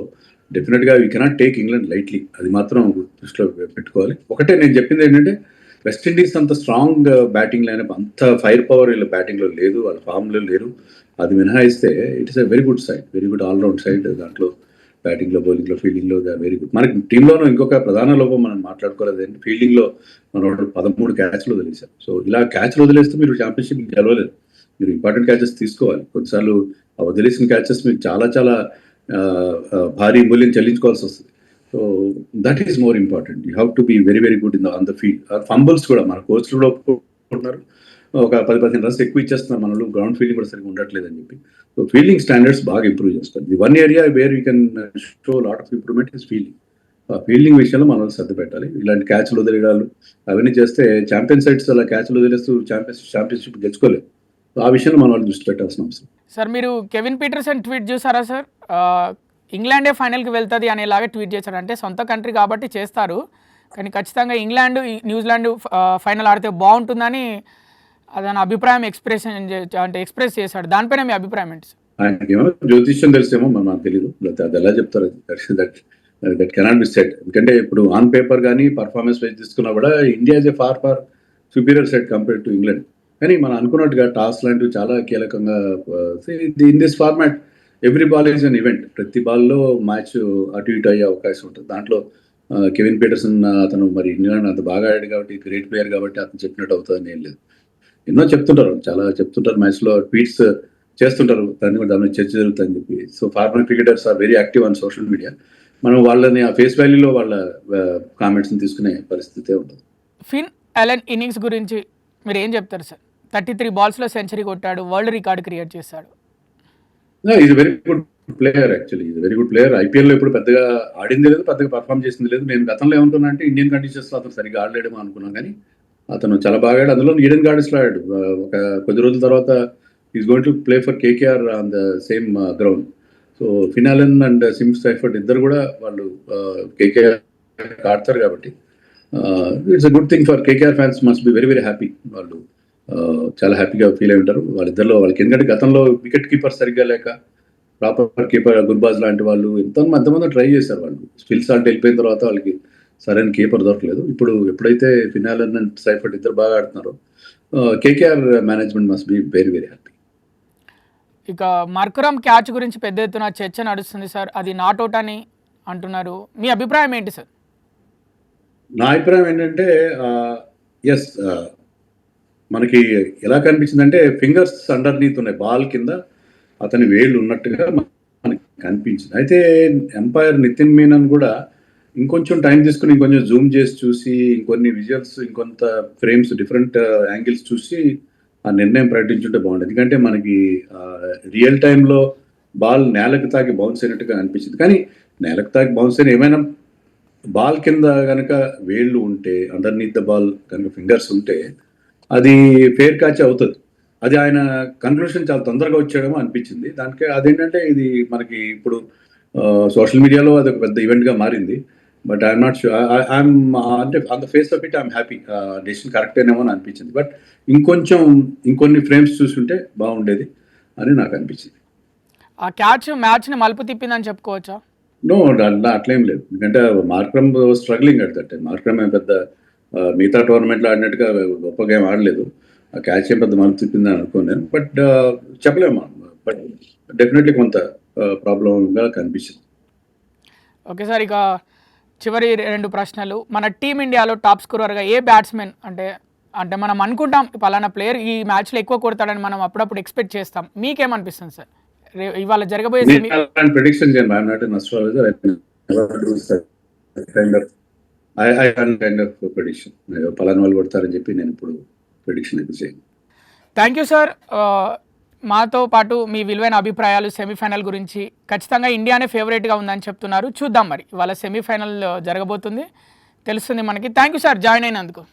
డెఫినిట్‌గా we cannot take England lightly. అది మాత్రం దృష్టిలో పెట్టుకోవాలి. ఒకటే నేను చెప్పిందేంటంటే వెస్టిండీస్ అంత స్ట్రాంగ్ బ్యాటింగ్ లైనప్, అంత ఫైర్ పవర్ వీళ్ళ బ్యాటింగ్‌లో లేదు. వాళ్ళ ఫామ్‌లో లేరు. అది మినహాయిస్తే it is a very good side. Very good all round side. దాంట్లో బ్యాటింగ్‌లో, బౌలింగ్‌లో, ఫీల్డింగ్‌లో దే ఆర్ వెరీ గుడ్. మనకి టీమ్‌లోనూ ఇంకొక ప్రధాన లోపం మనం మాట్లాడుకోలేదు ఏంటి, ఫీల్డింగ్‌లో మనోడు 13 క్యాచ్‌లు వదిలేశారు. సో ఇలా క్యాచ్‌లు వదిలేస్తే మీరు ఛాంపియన్‌షిప్ గెలవలేరు. మీరు ఇంపార్టెంట్ క్యాచెస్ తీసుకోవాలి. కొన్నిసార్లు ఆ వదిలేసిన క్యాచెస్ మీకు చాలా చాలా భారీ మూల్యం చెల్లించుకోవాల్సి వస్తుంది. So that is more important. You have to be very very good in on the field. Fumbles కూడా మన కోచ్లు కూడా ఒప్పుకుంటున్నారు. ఒక 10-15 రన్స్ ఎక్కువ ఇచ్చేస్తున్నారు మనలో, గ్రౌండ్ ఫీల్డింగ్ కూడా సరిగ్గా ఉండట్లేదు అని చెప్పి. సో ఫీల్డింగ్ స్టాండర్డ్స్ బాగా ఇంప్రూవ్ చేస్తారు. The one area where you can show lot of improvement is fielding. Fielding విషయంలో మనం శ్రద్ధ పెట్టాలి. ఇలాంటి క్యాచ్లు వదిలేయడాలు అవన్నీ చేస్తే ఛాంపియన్ సైడ్స్ అలా క్యాచ్లు వదిలేస్తూ ఛాంపియన్షిప్ గెలుచుకోలేదు. ఆ విషయంలో మనం వాళ్ళు దృష్టి పెట్టాల్సిన అవసరం. సార్ మీరు కెవిన్ పీటర్సన్ ట్వీట్ చూసారా సార్? ఇంగ్లాండే ఫైనల్కి వెళ్తుంది అనేలాగా ట్వీట్ చేశారు. అంటే సొంత కంట్రీ కాబట్టి చేస్తారు, కానీ ఖచ్చితంగా ఇంగ్లాండ్ న్యూజిలాండ్ ఫైనల్ ఆడితే బాగుంటుందని అతని అభిప్రాయం ఎక్స్ప్రెస్ చేశాడు. దానిపైన మీ అభిప్రాయం ఏంటి సార్? ఆయనకేమో జ్యోతిష్యం తెలిసేమో మనకు తెలియదు. అది ఎలా చెప్తారు, దట్ కెనాట్ బి సెట్. ఎందుకంటే ఇప్పుడు ఆన్ పేపర్ కానీ పర్ఫార్మెన్స్ వైజ్ తీసుకున్నా కూడా India is a far superior set compare to England. కానీ మనం అనుకున్నట్టుగా టాస్ లాంటివి చాలా కీలకంగా in this format every ball is an event. ప్రతి బాల్లో మ్యాచ్ అటు ఇటు అయ్యే అవకాశం ఉంటుంది. దాంట్లో కెవిన్ పీటర్సన్ అతను మరి ఇంగ్లాండ్ అంత బాగా ఆడాడు కాబట్టి, గ్రేట్ ప్లేయర్ కాబట్టి అతను చెప్పినట్టు అవుతుందని ఏం లేదు. ఎన్నో చెప్తుంటారు, చాలా చెప్తుంటారు, మ్యాచ్లో ట్వీట్స్ చేస్తుంటారు, దాని చర్చ జరుగుతుందని చెప్పి. So former cricketers are very active on social media. మనం వాళ్ళని ఆ ఫేస్ వాల్యూలో వాళ్ళ కామెంట్స్ని తీసుకునే పరిస్థితే ఉంటుంది. ఫిన్ అలెన్ ఇన్నింగ్స్ గురించి మీరు ఏం చెప్తారు సార్? 33 బాల్స్లో సెంచరీ కొట్టాడు, వరల్డ్ రికార్డ్ క్రియేట్ చేశాడు. Is very good player. Actually is very good player. ఐపీఎల్లో ఇప్పుడు పెద్దగా ఆడింది లేదు, పెద్దగా పర్ఫామ్ చేసింది లేదు. నేను గతంలో ఏమనుకున్నా అంటే ఇండియన్ కండిషన్స్లో అతను సరిగ్గా ఆడలేడేమో అనుకున్నాను, కానీ అతను చాలా బాగా ఆడాడు. అందులో ఈడెన్ గార్డెన్స్లో ఆడాడు. ఒక కొద్ది రోజుల తర్వాత is going to play for KKR on the same ground. So Finn Allen and Tim Seifert ఇద్దరు కూడా వాళ్ళు కేకేఆర్ ఆడతారు కాబట్టి it's a good thing for KKR fans. Must be very very happy. వాళ్ళు చాలా హ్యాపీగా ఫీల్ అయి ఉంటారు వాళ్ళిద్దరిలో. వాళ్ళకి ఎందుకంటే గతంలో వికెట్ కీపర్ సరిగ్గా లేక ప్రాపర్ కీపర్ గుర్బాజ్ లాంటి వాళ్ళు ఎంతమంది ట్రై చేశారు. వాళ్ళు స్పిల్ సాల్ట్ వెళ్ళిపోయిన తర్వాత వాళ్ళకి సరైన కీపర్ దొరకలేదు. ఇప్పుడు ఎప్పుడైతే ఫిన్ అలెన్ అండ్ సైఫర్డ్ ఇద్దరు బాగా ఆడుతున్నారో KKR management must be very very happy. ఇక మార్కరమ్ క్యాచ్ గురించి పెద్ద ఎత్తున చర్చ నడుస్తుంది సార్. అది నాట్అవుట్ అని అంటున్నారు. మీ అభిప్రాయం ఏంటి సార్? నా అభిప్రాయం ఏంటంటే ఎస్, మనకి ఎలా కనిపించిందంటే ఫింగర్స్ అండర్నీత్ ఉన్నాయి, బాల్ కింద అతని వేళ్ళు ఉన్నట్టుగా మనకి కనిపించింది. అయితే ఎంపైర్ నితిన్ మీనన్ కూడా ఇంకొంచెం టైం తీసుకుని ఇంకొంచెం జూమ్ చేసి చూసి ఇంకొన్ని విజువల్స్, ఇంకొంత ఫ్రేమ్స్, డిఫరెంట్ యాంగిల్స్ చూసి ఆ నిర్ణయం ప్రకటించుంటే బాగుంటుంది. ఎందుకంటే మనకి రియల్ టైంలో బాల్ నేలకు తాకి బౌన్స్ అయినట్టుగా అనిపించింది. కానీ నేలకు తాకి బౌన్స్ అయిన ఏమైనా బాల్ కింద కనుక వేళ్ళు ఉంటే, అండర్నీత్ ద బాల్ కనుక ఫింగర్స్ ఉంటే అది ఫేర్ క్యాచ్ అవుతుంది. అది ఆయన కన్క్లూషన్ చాలా తొందరగా వచ్చేయడమో అనిపించింది. దానికి అదేంటంటే ఇది మనకి ఇప్పుడు సోషల్ మీడియాలో అది ఒక పెద్ద ఈవెంట్గా మారింది. But I'm not sure. I'm అంటే on the face of it I'm happy. Decision correct అయినేమో అని అనిపించింది. బట్ ఇంకొన్ని ఫ్రేమ్స్ చూసుంటే బాగుండేది అని నాకు అనిపించింది. ఆ క్యాచ్ మ్యాచ్ని మలుపు తిప్పిందని చెప్పుకోవచ్చా? నో, అట్లేం లేదు. ఎందుకంటే Markram struggling at that time. Markram ఏం పెద్ద మిగతా టోర్నమెంట్లో ఆడినట్టుగా గొప్ప గేమ్ ఆడలేదు. ఆ క్యాచ్ ఏం పెద్ద మలుపు తిప్పిందని అనుకోను. బట్ చెప్పలేము. బట్ డెఫినెట్లీ కొంత ప్రాబ్లంగా కనిపించింది. ఓకే సార్, ఇక చివరి 2 ప్రశ్నలు. మన టీమిండియాలో టాప్ స్కోరర్గా ఏ బ్యాట్స్మెన్ అంటే మనం అనుకుంటాం పలానా ప్లేయర్ ఈ మ్యాచ్లో ఎక్కువ కొడతాడని మనం అప్పుడప్పుడు ఎక్స్పెక్ట్ చేస్తాం. మీకేమనిపిస్తుంది సార్ ఇవాళ జరగబోయే ప్రెడిక్షన్ చేయను. I'm not an astrologer. Kind of prediction. పలానా వాళ్ళు కొడతారని చెప్పి నేను ఇప్పుడు ప్రెడిక్షన్ అయితే చేయను. Thank you sir. మాతో పాటు మీ విలువైన అభిప్రాయాలు సెమీఫైనల్ గురించి. ఖచ్చితంగా ఇండియానే ఫేవరెట్గా ఉందని చెప్తున్నారు. చూద్దాం మరి ఇవాళ సెమీఫైనల్ జరగబోతుంది, తెలుస్తుంది మనకి. థ్యాంక్ యూ సార్ జాయిన్ అయినందుకు.